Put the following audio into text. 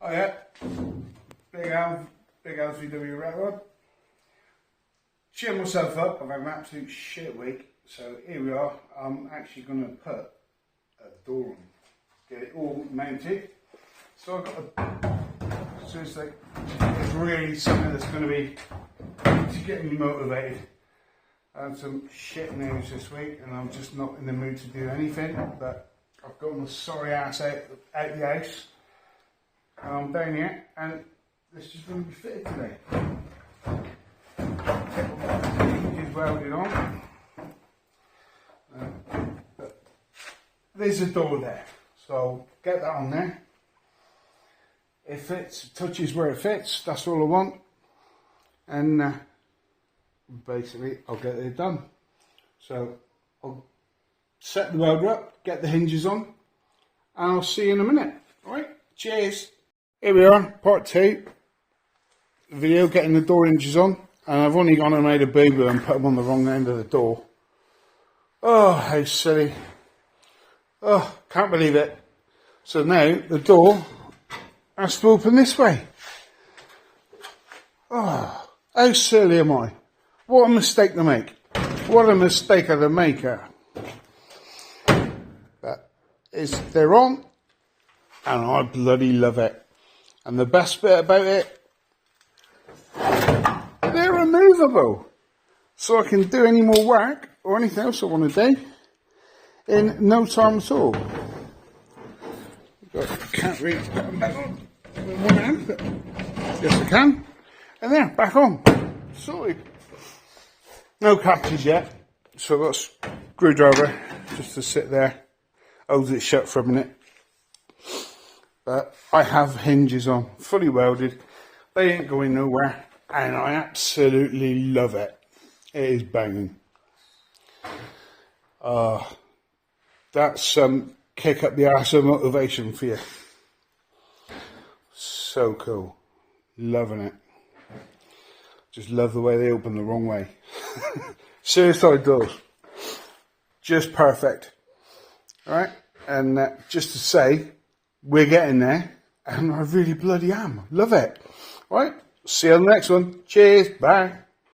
Oh yeah, big LCW rat rod. Cheer myself up, I've had an absolute shit week. So here we are, I'm actually going to put a door on, get it all mounted. So I've got so it's like, it's really something that's going to be to get me motivated. I had some shit news this week and I'm just not in the mood to do anything, but I've got my sorry ass out the house. And I'm down here and this is going to be fitted today. Hinges welded on. There's a door there, so get that on there. It fits, touches where it fits, that's all I want. And basically I'll get it done. So I'll set the welder up, get the hinges on, and I'll see you in a minute. Alright, cheers. Here we are, part 2. Video getting the door hinges on. And I've only gone and made a boo-boo and put them on the wrong end of the door. Oh, how silly. Oh, can't believe it. So now the door has to open this way. Oh, how silly am I? What a mistake to make. What a mistake of the maker. But they're on and I bloody love it. And the best bit about it, they're removable. So I can do any more work or anything else I want to do in no time at all. Can't really put them back on with one hand, but yes I can. And there, back on. Sorted. No catches yet, so I've got a screwdriver just to sit there, holds it shut for a minute. But I have hinges on, fully welded. They ain't going nowhere, and I absolutely love it. It is banging. That's some kick up the arse of motivation for you. So cool. Loving it. Just love the way they open the wrong way. Seriously, it does. Just perfect. Alright, and just to say, we're getting there, and I really bloody am. Love it. Alright, see you on the next one. Cheers, bye.